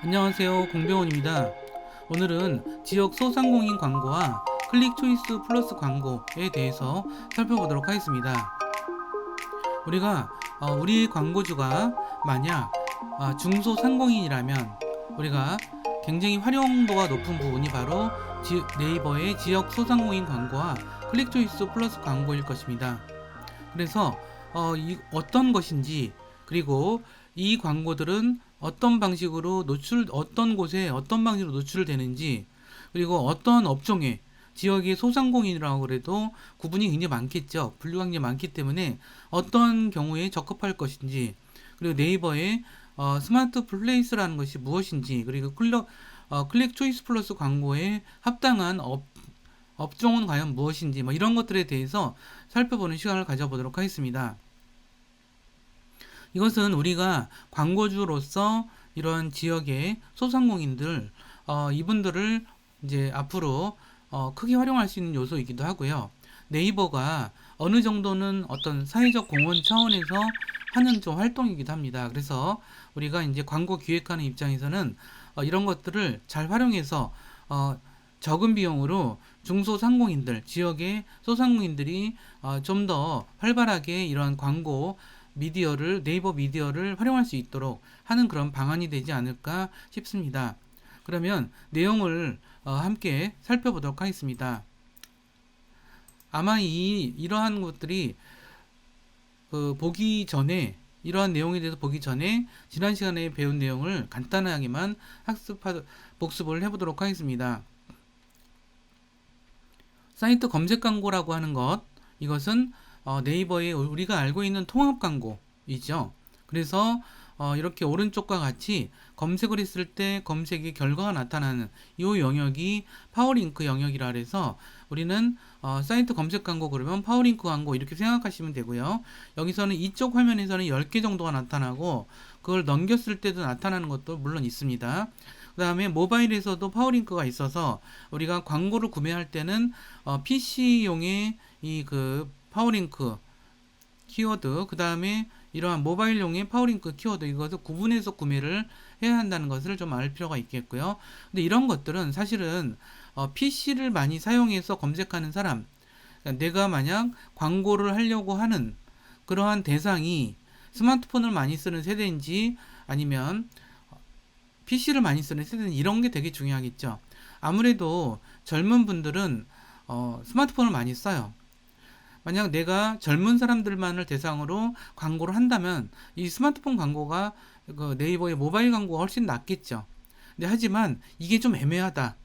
안녕하세요, 공병원입니다. 오늘은 지역 소상공인 광고와 클릭 초이스 플러스 광고에 대해서 살펴보도록 하겠습니다. 우리 광고주가 만약 중소상공인이라면 우리가 굉장히 활용도가 높은 부분이 바로 네이버의 지역 소상공인 광고와 클릭 초이스 플러스 광고일 것입니다. 그래서 어떤 것인지, 그리고 이 광고들은 어떤 곳에 어떤 방식으로 노출되는지, 그리고 어떤 업종에, 지역의 소상공인이라고 그래도 구분이 굉장히 많겠죠. 분류가 굉장히 많기 때문에 어떤 경우에 적합할 것인지, 그리고 네이버의 스마트 플레이스라는 것이 무엇인지, 그리고 클릭 초이스 플러스 광고에 합당한 업종은 과연 무엇인지, 뭐 이런 것들에 대해서 살펴보는 시간을 가져보도록 하겠습니다. 이것은 우리가 광고주로서 이런 지역의 소상공인들, 이분들을 이제 앞으로 크게 활용할 수 있는 요소이기도 하고요. 네이버가 어느 정도는 어떤 사회적 공헌 차원에서 하는 좀 활동이기도 합니다. 그래서 우리가 이제 광고 기획하는 입장에서는 이런 것들을 잘 활용해서 적은 비용으로 중소상공인들, 지역의 소상공인들이 좀 더 활발하게 이런 네이버 미디어를 활용할 수 있도록 하는 그런 방안이 되지 않을까 싶습니다. 그러면 내용을 함께 살펴보도록 하겠습니다. 아마 이러한 것들이 이러한 내용에 대해서 보기 전에 지난 시간에 배운 내용을 간단하게만 복습을 해보도록 하겠습니다. 사이트 검색 광고라고 하는 이것은 네이버에 우리가 알고 있는 통합 광고이죠. 그래서 이렇게 오른쪽과 같이 검색을 했을 때 검색의 결과가 나타나는 이 영역이 파워링크 영역이라 해서 우리는 사이트 검색 광고 그러면 파워링크 광고 이렇게 생각하시면 되고요. 여기서는 이쪽 화면에서는 10개 정도가 나타나고 그걸 넘겼을 때도 나타나는 것도 물론 있습니다. 그 다음에 모바일에서도 파워링크가 있어서 우리가 광고를 구매할 때는 PC용의 파워링크 키워드, 그 다음에 이러한 모바일용의 파워링크 키워드, 이것을 구분해서 구매를 해야 한다는 것을 좀 알 필요가 있겠고요. 근데 이런 것들은 사실은 PC를 많이 사용해서 검색하는 사람, 그러니까 내가 만약 광고를 하려고 하는 그러한 대상이 스마트폰을 많이 쓰는 세대인지 아니면 PC를 많이 쓰는 세대는 이런 게 되게 중요하겠죠. 아무래도 젊은 분들은 스마트폰을 많이 써요. 만약 내가 젊은 사람들만을 대상으로 광고를 한다면 이 스마트폰 광고가 그 네이버의 모바일 광고가 훨씬 낫겠죠. 근데 하지만 이게 좀 애매하다라고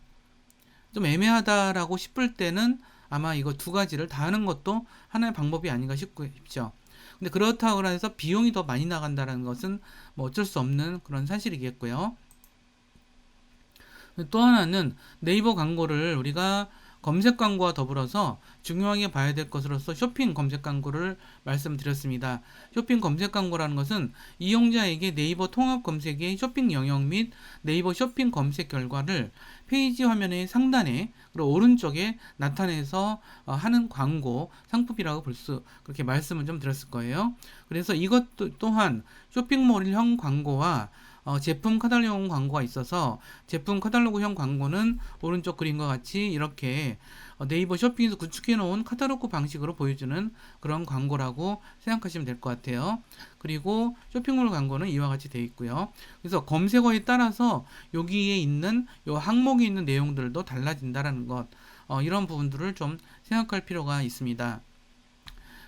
싶을 때는 아마 이거 두 가지를 다 하는 것도 하나의 방법이 아닌가 싶죠. 근데 그렇다고 해서 비용이 더 많이 나간다는 것은 뭐 어쩔 수 없는 그런 사실이겠고요. 또 하나는 네이버 광고를 우리가 검색 광고와 더불어서 중요하게 봐야 될 것으로서 쇼핑 검색 광고를 말씀드렸습니다. 쇼핑 검색 광고라는 것은 이용자에게 네이버 통합 검색의 쇼핑 영역 및 네이버 쇼핑 검색 결과를 페이지 화면의 상단에 그리고 오른쪽에 나타내서 하는 광고 상품이라고 그렇게 말씀을 좀 드렸을 거예요. 그래서 이것 또한 쇼핑몰형 광고와 제품 카탈로그형 광고가 있어서 제품 카탈로그형 광고는 오른쪽 그림과 같이 이렇게 네이버 쇼핑에서 구축해 놓은 카탈로그 방식으로 보여주는 그런 광고라고 생각하시면 될 것 같아요. 그리고 쇼핑몰 광고는 이와 같이 되어 있고요. 그래서 검색어에 따라서 여기에 있는 요 항목에 있는 내용들도 달라진다라는 것, 이런 부분들을 좀 생각할 필요가 있습니다.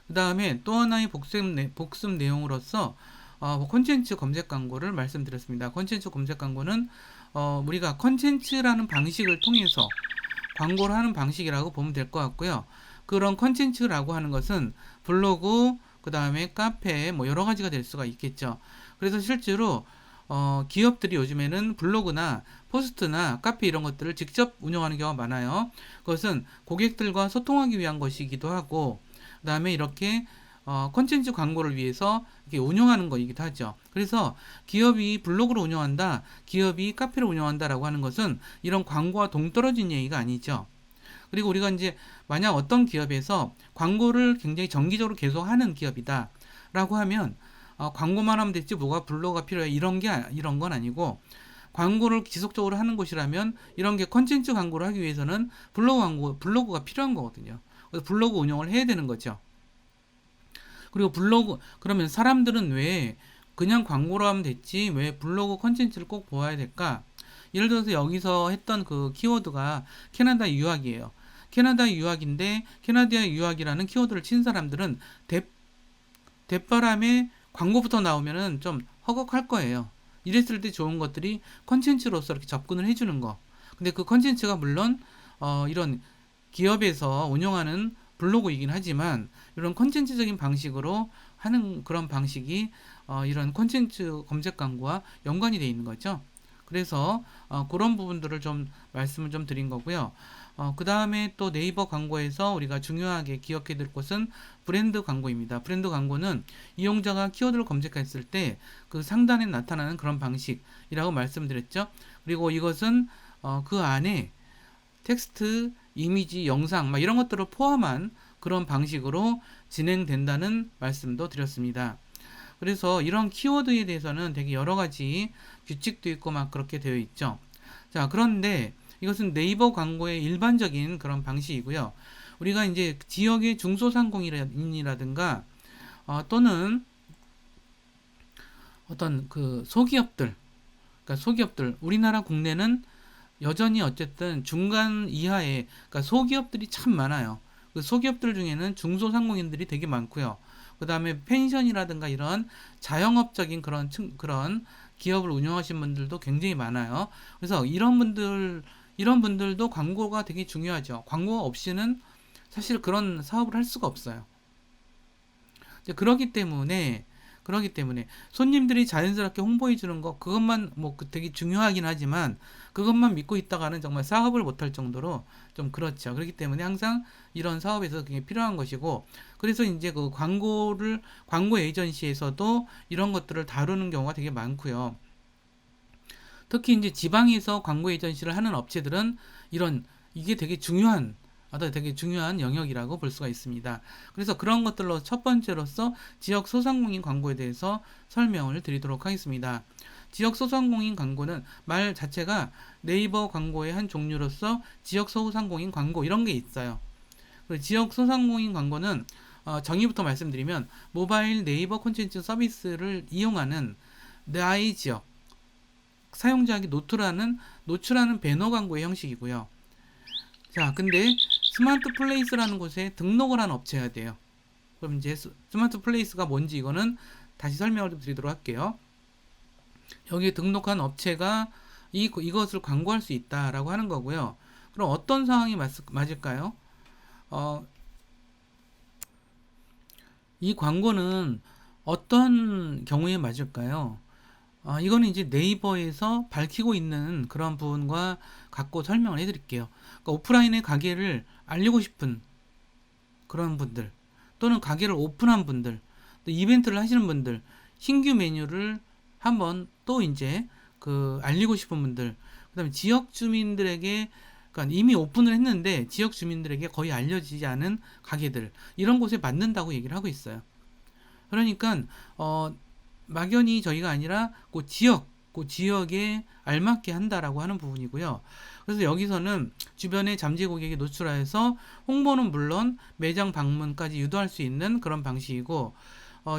그 다음에 또 하나의 복습 내용으로서 콘텐츠 검색 광고를 말씀드렸습니다. 콘텐츠 검색 광고는 우리가 콘텐츠라는 방식을 통해서 광고를 하는 방식이라고 보면 될 것 같고요. 그런 콘텐츠라고 하는 것은 블로그, 그 다음에 카페, 뭐 여러 가지가 될 수가 있겠죠. 그래서 실제로 기업들이 요즘에는 블로그나 포스트나 카페 이런 것들을 직접 운영하는 경우가 많아요. 그것은 고객들과 소통하기 위한 것이기도 하고, 그 다음에 이렇게 콘텐츠 광고를 위해서 이렇게 운영하는 것이기도 하죠. 그래서 기업이 블로그를 운영한다, 기업이 카페를 운영한다라고 하는 것은 이런 광고와 동떨어진 얘기가 아니죠. 그리고 우리가 이제 만약 어떤 기업에서 광고를 굉장히 정기적으로 계속하는 기업이다 라고 하면 광고만 하면 됐지 뭐가 블로그가 필요해 이런 건 아니고 광고를 지속적으로 하는 곳이라면 이런 게 컨텐츠 광고를 하기 위해서는 블로그가 필요한 거거든요. 그래서 블로그 운영을 해야 되는 거죠. 그리고 블로그 그러면 사람들은 왜 그냥 광고로 하면 됐지 왜 블로그 컨텐츠를 꼭 보아야 될까? 예를 들어서 여기서 했던 그 키워드가 캐나다 유학이에요. 캐나다 유학인데 캐나다 유학이라는 키워드를 친 사람들은 대바람에 광고부터 나오면은 좀 허걱할 거예요. 이랬을 때 좋은 것들이 컨텐츠로서 이렇게 접근을 해주는 거. 근데 그 컨텐츠가 물론 이런 기업에서 운영하는 블로그이긴 하지만 이런 컨텐츠적인 방식으로 하는 그런 방식이 이런 컨텐츠 검색 광고와 연관이 되어 있는 거죠. 그래서 그런 부분들을 좀 말씀을 좀 드린 거고요. 그 다음에 또 네이버 광고에서 우리가 중요하게 기억해 둘 것은 브랜드 광고입니다. 브랜드 광고는 이용자가 키워드를 검색했을 때 그 상단에 나타나는 그런 방식이라고 말씀드렸죠. 그리고 이것은 그 안에 텍스트, 이미지, 영상 막 이런 것들을 포함한 그런 방식으로 진행된다는 말씀도 드렸습니다. 그래서 이런 키워드에 대해서는 되게 여러 가지 규칙도 있고 막 그렇게 되어 있죠. 자, 그런데 이것은 네이버 광고의 일반적인 그런 방식이고요. 우리가 이제 지역의 중소상공인이라든가 또는 어떤 그 소기업들, 그러니까 소기업들, 우리나라 국내는 여전히 어쨌든 중간 이하의 그러니까 소기업들이 참 많아요. 그 소기업들 중에는 중소상공인들이 되게 많고요. 그 다음에 펜션이라든가 이런 자영업적인 그런 기업을 운영하신 분들도 굉장히 많아요. 그래서 이런 분들도 광고가 되게 중요하죠. 광고 없이는 사실 그런 사업을 할 수가 없어요. 그러기 때문에 손님들이 자연스럽게 홍보해 주는 거 그것만 뭐 되게 중요하긴 하지만 그것만 믿고 있다가는 정말 사업을 못할 정도로 좀 그렇죠. 그렇기 때문에 항상 이런 사업에서 그게 필요한 것이고 그래서 이제 그 광고 에이전시에서도 이런 것들을 다루는 경우가 되게 많고요. 특히 이제 지방에서 광고 에이전시를 하는 업체들은 이런 이게 되게 중요한 영역이라고 볼 수가 있습니다. 그래서 그런 것들로 첫 번째로서 지역 소상공인 광고에 대해서 설명을 드리도록 하겠습니다. 지역 소상공인 광고는 말 자체가 네이버 광고의 한 종류로서 지역 소상공인 광고 이런 게 있어요. 지역 소상공인 광고는 정의부터 말씀드리면 모바일 네이버 콘텐츠 서비스를 이용하는 나의 지역 사용자에게 노출하는 배너 광고의 형식이고요. 자, 근데 스마트 플레이스라는 곳에 등록을 한 업체여야 돼요. 그럼 이제 스마트 플레이스가 뭔지 이거는 다시 설명을 좀 드리도록 할게요. 여기에 등록한 업체가 이것을 광고할 수 있다라고 하는 거고요. 그럼 어떤 상황이 맞을까요? 어, 이 광고는 어떤 경우에 맞을까요? 이거는 이제 네이버에서 밝히고 있는 그런 부분과 갖고 설명을 해드릴게요. 그러니까 오프라인의 가게를 알리고 싶은 그런 분들, 또는 가게를 오픈한 분들, 또 이벤트를 하시는 분들, 신규 메뉴를 한번 또 이제 그 알리고 싶은 분들, 그다음에 지역 주민들에게 그러니까 이미 오픈을 했는데 지역 주민들에게 거의 알려지지 않은 가게들 이런 곳에 맞는다고 얘기를 하고 있어요. 그러니까 막연히 저희가 아니라 그 지역에 알맞게 한다라고 하는 부분이고요. 그래서 여기서는 주변에 잠재 고객에 노출하여서 홍보는 물론 매장 방문까지 유도할 수 있는 그런 방식이고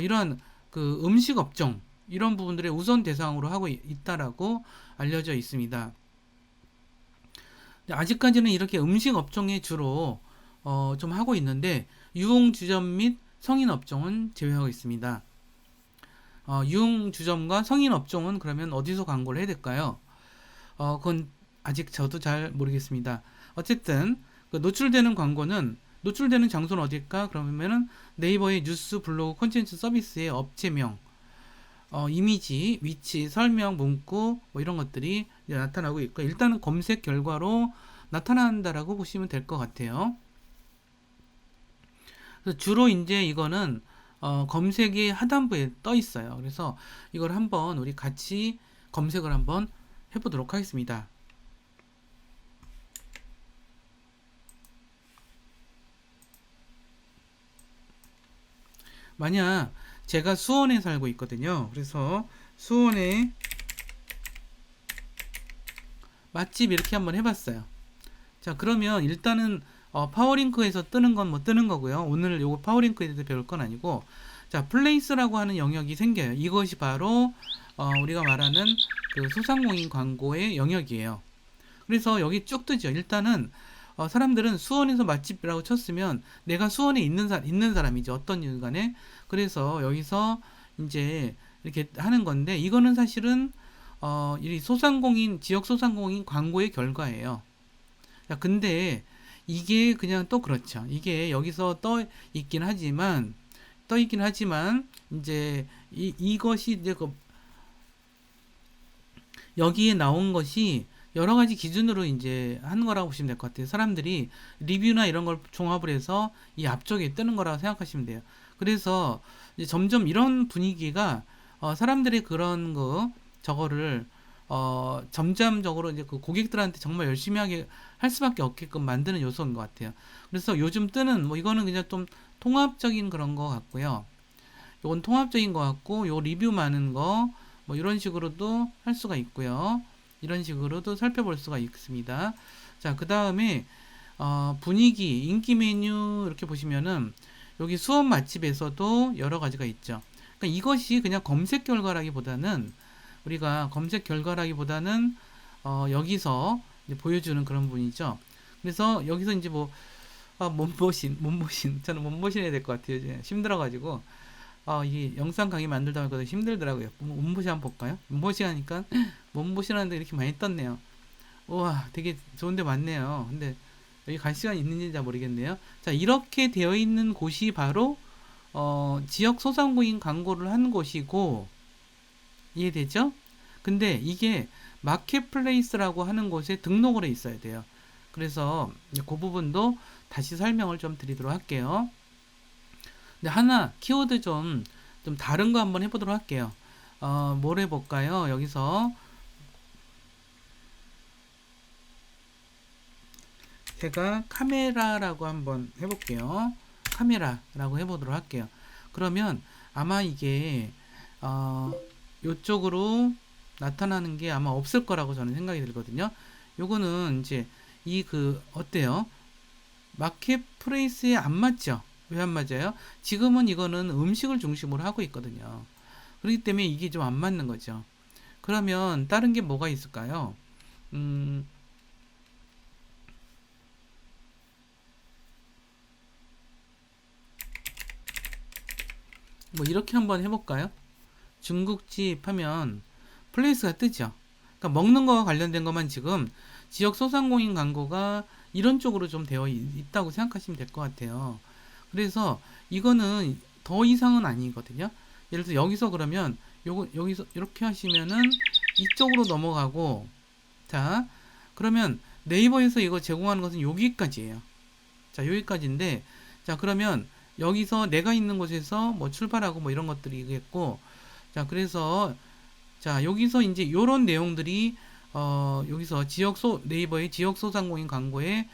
이런 그 음식 업종 이런 부분들의 우선 대상으로 하고 있다라고 알려져 있습니다. 아직까지는 이렇게 음식 업종에 주로 좀 하고 있는데 유흥주점 및 성인 업종은 제외하고 있습니다. 유흥주점과 성인 업종은 그러면 어디서 광고를 해야 될까요? 그건 아직 저도 잘 모르겠습니다. 어쨌든 그 노출되는 장소는 어딜까? 그러면은 네이버의 뉴스, 블로그, 콘텐츠 서비스의 업체명, 이미지, 위치, 설명, 문구 뭐 이런 것들이 이제 나타나고 있고 일단은 검색 결과로 나타난다라고 보시면 될 것 같아요. 그래서 주로 이제 이거는 검색의 하단부에 떠 있어요. 그래서 이걸 한번 우리 같이 검색을 한번 해보도록 하겠습니다. 만약 제가 수원에 살고 있거든요. 그래서 수원에 맛집 이렇게 한번 해봤어요. 자, 그러면 일단은 파워링크에서 뜨는 건 뭐 뜨는 거고요. 오늘 요거 파워링크에 대해서 배울 건 아니고, 자, 플레이스라고 하는 영역이 생겨요. 이것이 바로 우리가 말하는 그 소상공인 광고의 영역이에요. 그래서 여기 쭉 뜨죠. 일단은 사람들은 수원에서 맛집이라고 쳤으면 내가 수원에 있는 사람이죠. 어떤 이유 간에. 그래서 여기서 이제 이렇게 하는 건데, 이거는 사실은 이 지역 소상공인 광고의 결과예요. 자, 근데 이게 그냥 또 그렇죠. 이게 여기서 떠 있긴 하지만, 이제 이것이 이제 여기에 나온 것이 여러 가지 기준으로 이제 하는 거라고 보시면 될 것 같아요. 사람들이 리뷰나 이런 걸 종합을 해서 이 앞쪽에 뜨는 거라고 생각하시면 돼요. 그래서 이제 점점 이런 분위기가 사람들이 그런 저거를 점점적으로 이제 그 고객들한테 정말 열심히 하게 할 수밖에 없게끔 만드는 요소인 것 같아요. 그래서 요즘 뜨는 뭐 이거는 그냥 좀 통합적인 그런 거 같고요. 요건 통합적인 것 같고, 요 리뷰 많은 거 뭐 이런 식으로도 할 수가 있고요. 이런 식으로도 살펴볼 수가 있습니다. 자, 그 다음에 분위기, 인기 메뉴 이렇게 보시면은 여기 수원 맛집에서도 여러 가지가 있죠. 그러니까 이것이 그냥 우리가 검색 결과라기보다는 여기서 이제 보여주는 그런 분이죠. 그래서 여기서 이제 뭐 몸보신 저는 몸보신 해야 될 것 같아요. 이제 힘들어가지고 이게 영상 강의 만들다 보니까 힘들더라고요. 몸보신 한번 볼까요? 몸보신 하니까 몸보신 하는데 이렇게 많이 떴네요. 우와, 되게 좋은데 많네요. 근데 여기 갈 시간이 있는지 잘 모르겠네요. 자, 이렇게 되어 있는 곳이 바로 지역 소상공인 광고를 한 곳이고, 이해되죠? 근데 이게 마켓플레이스라고 하는 곳에 등록을 해 있어야 돼요. 그래서 그 부분도 다시 설명을 좀 드리도록 할게요. 근데 하나 키워드 좀 다른 거 한번 해보도록 할게요. 뭘 해볼까요? 여기서 제가 카메라라고 한번 해볼게요. 카메라라고 해보도록 할게요. 그러면 아마 이게 요쪽으로 나타나는 게 아마 없을 거라고 저는 생각이 들거든요. 요거는 이제 어때요? 마켓플레이스에 안 맞죠? 왜 안 맞아요? 지금은 이거는 음식을 중심으로 하고 있거든요. 그렇기 때문에 이게 좀 안 맞는 거죠. 그러면 다른 게 뭐가 있을까요? 뭐 이렇게 한번 해볼까요? 중국집 하면 플레이스가 뜨죠. 그러니까 먹는 거와 관련된 것만 지금 지역 소상공인 광고가 이런 쪽으로 좀 되어 있다고 생각하시면 될 것 같아요. 그래서 이거는 더 이상은 아니거든요. 예를 들어 여기서 그러면 여기서 이렇게 하시면은 이쪽으로 넘어가고, 자, 그러면 네이버에서 이거 제공하는 것은 여기까지예요. 자, 여기까지인데, 자, 그러면 여기서 내가 있는 곳에서 뭐 출발하고 뭐 이런 것들이겠고, 자, 그래서 자, 여기서 이제 요런 내용들이 여기서 네이버의 지역 소상공인 광고에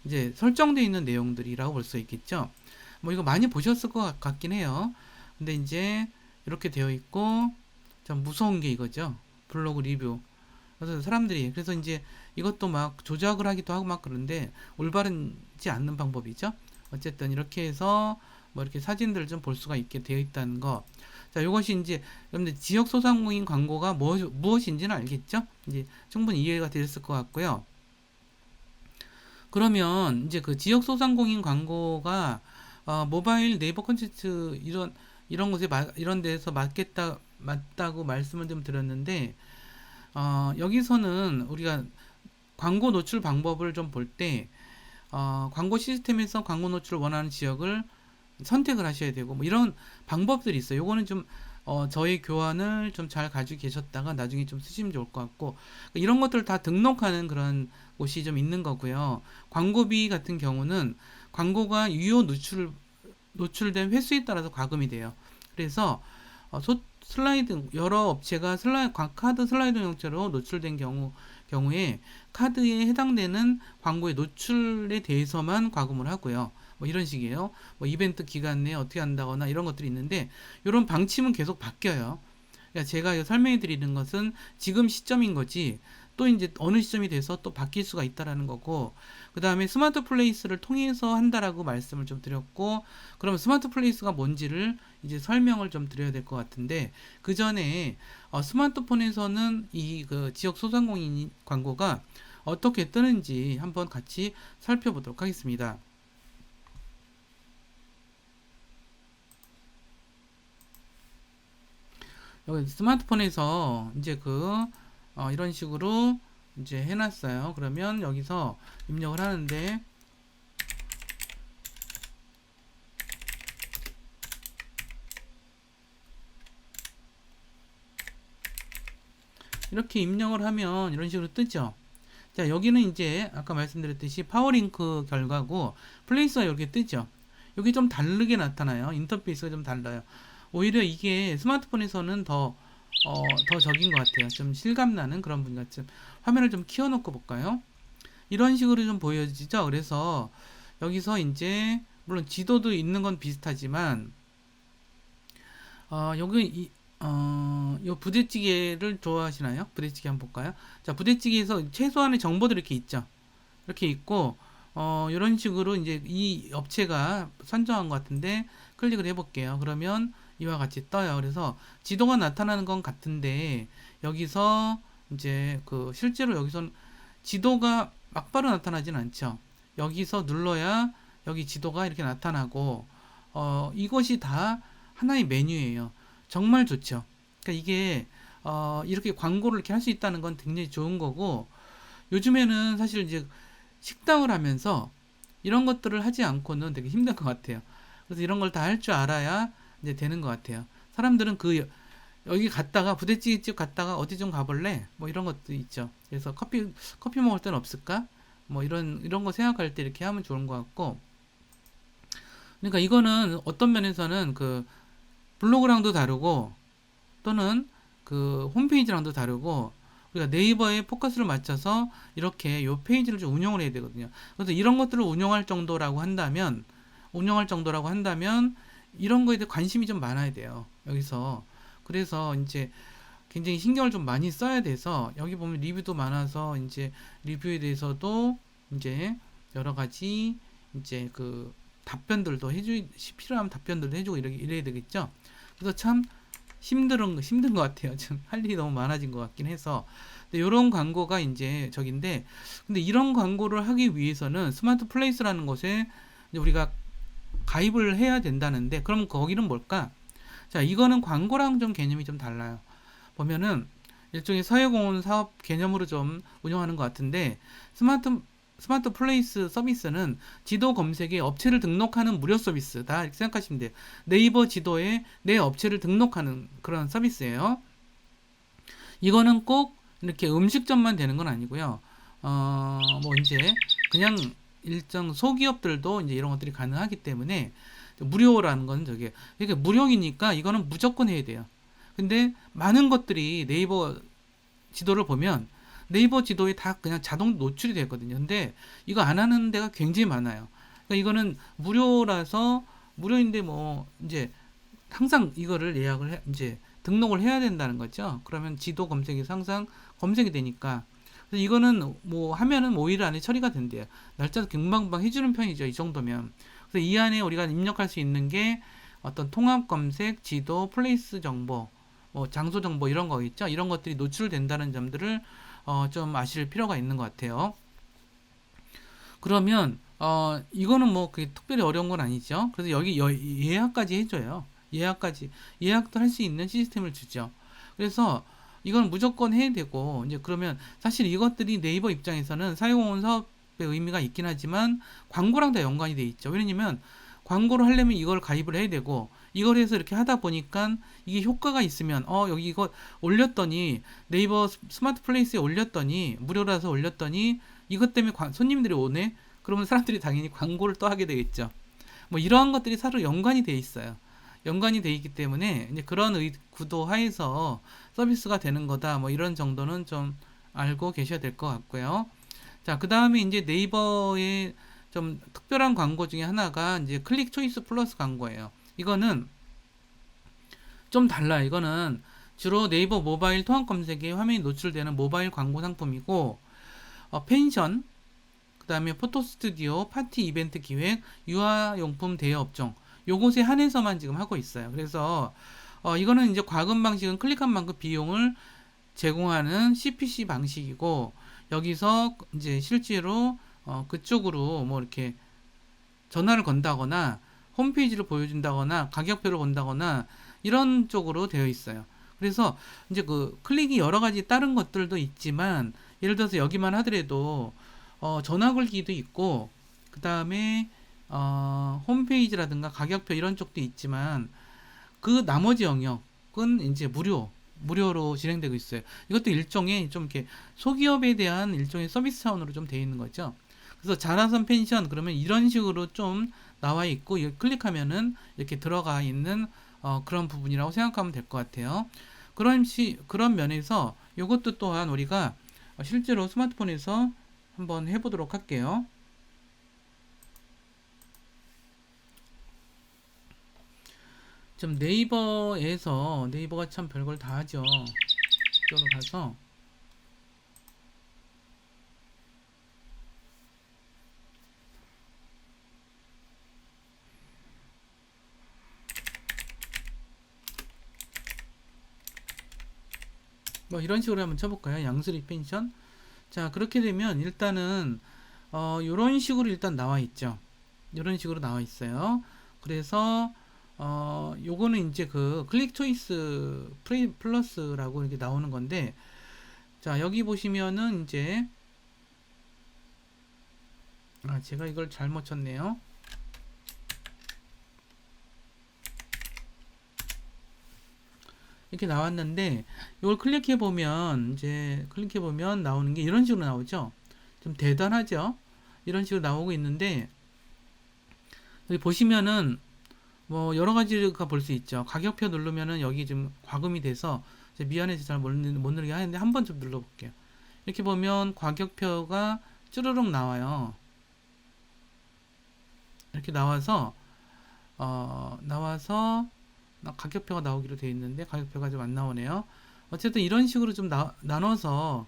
이제 설정되어 있는 내용들이라고 볼 수 있겠죠. 뭐 이거 많이 보셨을 것 같긴 해요. 근데 이제 이렇게 되어 있고, 참 무서운 게 이거죠. 블로그 리뷰. 그래서 이제 이것도 막 조작을 하기도 하고 막 그런데 올바르지 않는 방법이죠. 어쨌든 이렇게 해서 뭐 이렇게 사진들을 좀 볼 수가 있게 되어 있다는 거. 자, 이것이 이제 여러분들 지역 소상공인 광고가 무엇인지는 알겠죠? 이제 충분히 이해가 되셨을 것 같고요. 그러면 이제 그 지역 소상공인 광고가 모바일 네이버 콘텐츠 이런 곳에 이런 데서 맞다고 말씀을 좀 드렸는데, 여기서는 우리가 광고 노출 방법을 좀 볼 때 광고 시스템에서 광고 노출을 원하는 지역을 선택을 하셔야 되고 뭐 이런 방법들이 있어요. 요거는 좀 저희 교환을 좀 잘 가지고 계셨다가 나중에 좀 쓰시면 좋을 것 같고, 이런 것들을 다 등록하는 그런 곳이 좀 있는 거고요. 광고비 같은 경우는 광고가 유효 노출된 횟수에 따라서 과금이 돼요. 그래서 여러 업체가 카드 슬라이드 형태로 노출된 경우에 카드에 해당되는 광고의 노출에 대해서만 과금을 하고요. 뭐 이런 식이에요. 뭐 이벤트 기간 내에 어떻게 한다거나 이런 것들이 있는데 이런 방침은 계속 바뀌어요. 그러니까 제가 설명해 드리는 것은 지금 시점인 거지 또 이제 어느 시점이 돼서 또 바뀔 수가 있다라는 거고 그 다음에 스마트 플레이스를 통해서 한다라고 말씀을 좀 드렸고 그러면 스마트 플레이스가 뭔지를 이제 설명을 좀 드려야 될 것 같은데 그 전에 스마트폰에서는 이 그 지역 소상공인 광고가 어떻게 뜨는지 한번 같이 살펴보도록 하겠습니다. 여기 스마트폰에서 이제 이런 식으로 이제 해놨어요. 그러면 여기서 입력을 하는데 이렇게 입력을 하면 이런 식으로 뜨죠. 자, 여기는 이제 아까 말씀드렸듯이 파워링크 결과고 플레이스가 이렇게 뜨죠. 여기 좀 다르게 나타나요. 인터페이스가 좀 달라요. 오히려 이게 스마트폰에서는 더 적인 것 같아요. 좀 실감나는 그런 분 같은 화면을 좀 키워놓고 볼까요? 이런 식으로 좀 보여지죠. 그래서 여기서 이제 물론 지도도 있는 건 비슷하지만 여기 요 부대찌개를 좋아하시나요? 부대찌개 한번 볼까요? 자, 부대찌개에서 최소한의 정보들이 이렇게 있죠. 이렇게 있고 이런 식으로 이제 이 업체가 선정한 것 같은데 클릭을 해볼게요. 그러면 이와 같이 떠요. 그래서 지도가 나타나는 건 같은데 여기서 이제 실제로 여기선 지도가 막바로 나타나진 않죠. 여기서 눌러야 여기 지도가 이렇게 나타나고 이것이 다 하나의 메뉴예요. 정말 좋죠. 그러니까 이게 이렇게 광고를 이렇게 할 수 있다는 건 굉장히 좋은 거고 요즘에는 사실 이제 식당을 하면서 이런 것들을 하지 않고는 되게 힘든 것 같아요. 그래서 이런 걸 다 할 줄 알아야 이제 되는 것 같아요. 사람들은 여기 갔다가 부대찌개집 갔다가 어디 좀 가볼래? 뭐 이런 것도 있죠. 그래서 커피 먹을 때는 없을까? 뭐 이런 거 생각할 때 이렇게 하면 좋은 것 같고. 그러니까 이거는 어떤 면에서는 블로그랑도 다르고 또는 홈페이지랑도 다르고 우리가 네이버에 포커스를 맞춰서 이렇게 요 페이지를 좀 운영을 해야 되거든요. 그래서 이런 것들을 운영할 정도라고 한다면 이런 거에 대해 관심이 좀 많아야 돼요. 여기서 그래서 이제 굉장히 신경을 좀 많이 써야 돼서 여기 보면 리뷰도 많아서 이제 리뷰에 대해서도 이제 여러 가지 이제 답변들도 필요하면 답변들도 해주고 이래야 되겠죠. 그래서 참 힘든 것 같아요. 좀 할 일이 너무 많아진 것 같긴 해서. 근데 이런 광고가 이제 저긴데, 근데 이런 광고를 하기 위해서는 스마트 플레이스라는 곳에 이제 우리가 가입을 해야 된다는데, 그럼 거기는 뭘까? 자, 이거는 광고랑 좀 개념이 좀 달라요. 보면은 일종의 사회공헌 사업 개념으로 좀 운영하는 것 같은데, 스마트 플레이스 서비스는 지도 검색에 업체를 등록하는 무료 서비스다 이렇게 생각하시면 돼요. 네이버 지도에 내 업체를 등록하는 그런 서비스예요. 이거는 꼭 이렇게 음식점만 되는 건 아니고요. 뭐 이제 그냥 일정 소기업들도 이제 이런 것들이 가능하기 때문에 무료라는 건 이게 무료이니까 이거는 무조건 해야 돼요. 근데 많은 것들이 네이버 지도를 보면 네이버 지도에 다 그냥 자동 노출이 되거든요. 근데 이거 안 하는 데가 굉장히 많아요. 그러니까 이거는 무료인데 뭐 이제 항상 이거를 이제 등록을 해야 된다는 거죠. 그러면 지도 검색에서 항상 검색이 되니까. 그래서 이거는 뭐 하면은 5일 안에 처리가 된대요. 날짜도 금방금방 해주는 편이죠. 이 정도면. 그래서 이 안에 우리가 입력할 수 있는 게 어떤 통합 검색, 지도, 플레이스 정보, 뭐 장소 정보 이런 거 있죠. 이런 것들이 노출된다는 점들을 좀 아실 필요가 있는 것 같아요. 그러면 이거는 뭐 그게 특별히 어려운 건 아니죠. 그래서 여기 예약까지 해줘요. 예약도 할 수 있는 시스템을 주죠. 그래서 이건 무조건 해야 되고 이제 그러면 사실 이것들이 네이버 입장에서는 사회공헌 사업의 의미가 있긴 하지만 광고랑 다 연관이 돼 있죠. 왜냐면 광고를 하려면 이걸 가입을 해야 되고 이걸 해서 이렇게 하다 보니까 이게 효과가 있으면 여기 이거 올렸더니 네이버 스마트 플레이스에 올렸더니 무료라서 올렸더니 이것 때문에 손님들이 오네. 그러면 사람들이 당연히 광고를 또 하게 되겠죠. 뭐 이러한 것들이 서로 연관이 돼 있어요. 연관이 돼 있기 때문에 이제 그런 구도 하에서 서비스가 되는 거다. 뭐 이런 정도는 좀 알고 계셔야 될 것 같고요. 자, 그 다음에 이제 네이버의 좀 특별한 광고 중에 하나가 이제 클릭 초이스 플러스 광고예요. 이거는 좀 달라요. 이거는 주로 네이버 모바일 통합 검색에 화면이 노출되는 모바일 광고 상품이고, 펜션, 그 다음에 포토 스튜디오, 파티 이벤트 기획, 유아용품 대여 업종, 요것에 한해서만 지금 하고 있어요. 그래서 이거는 이제 과금 방식은 클릭한 만큼 비용을 제공하는 CPC 방식이고, 여기서 이제 실제로 그쪽으로 뭐 이렇게 전화를 건다거나 홈페이지를 보여준다거나 가격표를 본다거나 이런 쪽으로 되어 있어요. 그래서 이제 그 클릭이 여러 가지 다른 것들도 있지만, 예를 들어서 여기만 하더라도 전화 걸기도 있고, 그 다음에 홈페이지라든가 가격표 이런 쪽도 있지만, 그 나머지 영역은 이제 무료로 진행되고 있어요. 이것도 일종의 좀 이렇게 소기업에 대한 일종의 서비스 차원으로 좀 되어 있는 거죠. 그래서 자라선 펜션 그러면 이런 식으로 좀 나와 있고, 클릭하면은 이렇게 들어가 있는 그런 부분이라고 생각하면 될 것 같아요. 그런 면에서 이것도 또한 우리가 실제로 스마트폰에서 한번 해보도록 할게요. 좀 네이버가 참 별걸 다 하죠. 이쪽으로 가서 뭐 이런 식으로 한번 쳐볼까요? 양수리 펜션. 자, 그렇게 되면 일단은 요런 식으로 일단 나와 있죠. 이런 식으로 나와 있어요. 그래서 요거는 이제 그 클릭 초이스 플러스라고 이렇게 나오는 건데, 자, 여기 보시면은 이제 제가 이걸 잘못 쳤네요. 이렇게 나왔는데, 이걸 클릭해 보면 나오는 게 이런 식으로 나오죠. 좀 대단하죠. 이런 식으로 나오고 있는데, 여기 보시면은 뭐 여러 가지가 볼 수 있죠. 가격표 누르면은 여기 지금 과금이 돼서 미안해서 잘 못 누르게 하는데, 한번 좀 눌러볼게요. 이렇게 보면 가격표가 쭈르륵 나와요. 이렇게 나와서 가격표가 나오기로 되어 있는데 가격표가 좀 안 나오네요. 어쨌든 이런 식으로 좀 나눠서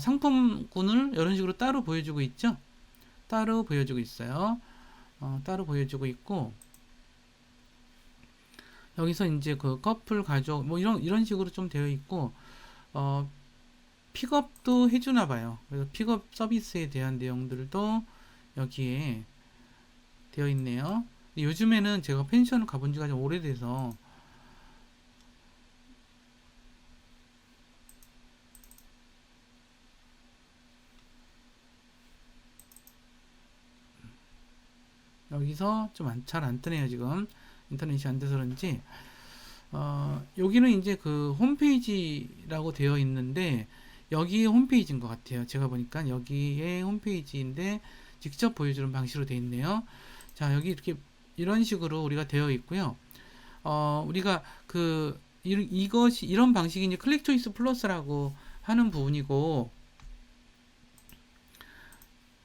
상품군을 이런 식으로 따로 보여주고 있죠. 따로 보여주고 있어요. 따로 보여주고 있고, 여기서 이제 그 커플 가족 뭐 이런 식으로 좀 되어 있고, 픽업도 해주나 봐요. 그래서 픽업 서비스에 대한 내용들도 여기에 되어 있네요. 요즘에는 제가 펜션을 가본 지가 좀 오래돼서 여기서 좀 잘 안 뜨네요. 지금 인터넷이 안 돼서 그런지. 여기는 이제 그 홈페이지라고 되어 있는데, 여기 홈페이지인 것 같아요. 제가 보니까 여기에 홈페이지인데 직접 보여주는 방식으로 되어 있네요. 자, 여기 이렇게 이런 식으로 우리가 되어 있고요. 우리가 이것이 이런 방식이 이제 클릭 초이스 플러스라고 하는 부분이고,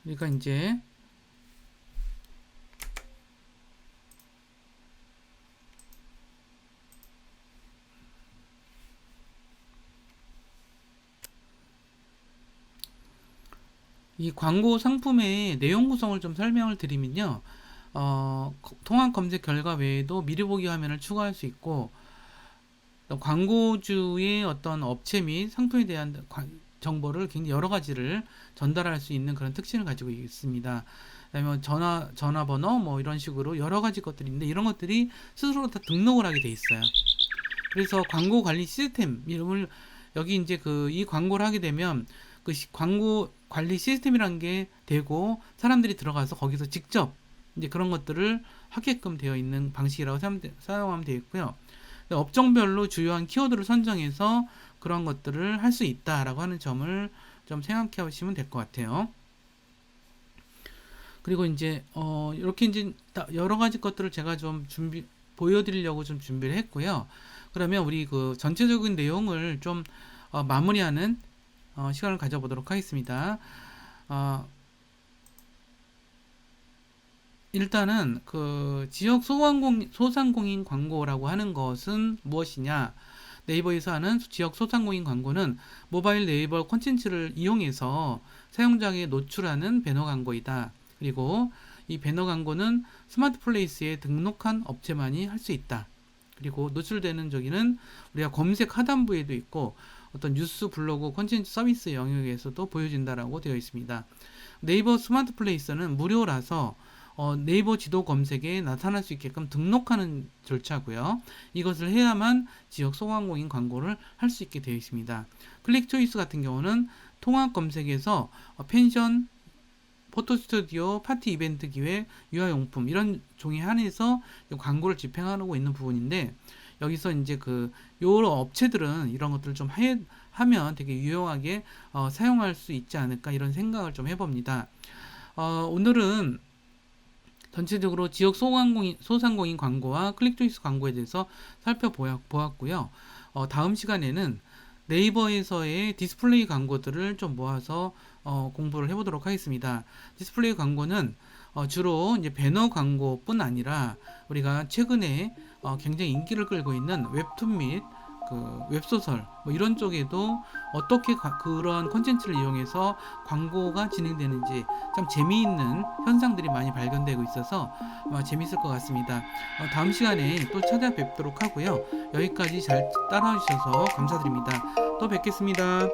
그러니까 이제 이 광고 상품의 내용 구성을 좀 설명을 드리면요. 통합 검색 결과 외에도 미리 보기 화면을 추가할 수 있고, 광고주의 어떤 업체 및 상품에 대한 정보를 굉장히 여러 가지를 전달할 수 있는 그런 특징을 가지고 있습니다. 그다음에 전화번호 뭐 이런 식으로 여러 가지 것들이 있는데, 이런 것들이 스스로 다 등록을 하게 돼 있어요. 그래서 광고 관리 시스템 이름을 여기 이제 이 광고를 하게 되면 광고 관리 시스템이라는 게 되고, 사람들이 들어가서 거기서 직접 이제 그런 것들을 하게끔 되어 있는 방식이라고 사용하면 되겠고요. 업종별로 주요한 키워드를 선정해서 그런 것들을 할 수 있다라고 하는 점을 좀 생각해 보시면 될 것 같아요. 그리고 이제 이렇게 이제 여러 가지 것들을 제가 좀 보여드리려고 좀 준비를 했고요. 그러면 우리 그 전체적인 내용을 좀 마무리하는 시간을 가져보도록 하겠습니다. 일단은 그 지역 소상공인 광고라고 하는 것은 무엇이냐? 네이버에서 하는 지역 소상공인 광고는 모바일 네이버 콘텐츠를 이용해서 사용자에게 노출하는 배너 광고이다. 그리고 이 배너 광고는 스마트 플레이스에 등록한 업체만이 할 수 있다. 그리고 노출되는 저기는 우리가 검색 하단부에도 있고 어떤 뉴스 블로그 콘텐츠 서비스 영역에서도 보여진다라고 되어 있습니다. 네이버 스마트 플레이스는 무료라서 네이버 지도 검색에 나타날 수 있게끔 등록하는 절차고요. 이것을 해야만 지역 소상공인 광고를 할 수 있게 되어 있습니다. 클릭 초이스 같은 경우는 통합 검색에서 펜션, 포토 스튜디오, 파티 이벤트 기획, 유아용품 이런 종에 한해서 광고를 집행하고 있는 부분인데 여기서 이제 그 여러 업체들은 이런 것들을 좀 하면 되게 유용하게 사용할 수 있지 않을까 이런 생각을 좀 해봅니다. 오늘은 전체적으로 지역 소상공인 광고와 클릭 초이스 광고에 대해서 살펴보았고요. 다음 시간에는 네이버에서의 디스플레이 광고들을 좀 모아서 공부를 해보도록 하겠습니다. 디스플레이 광고는 주로 이제 배너 광고뿐 아니라 우리가 최근에 굉장히 인기를 끌고 있는 웹툰 및 그 웹소설 뭐 이런 쪽에도 어떻게 그러한 콘텐츠를 이용해서 광고가 진행되는지 참 재미있는 현상들이 많이 발견되고 있어서 아마 재밌을 것 같습니다. 다음 시간에 또 찾아뵙도록 하고요. 여기까지 잘 따라와 주셔서 감사드립니다. 또 뵙겠습니다.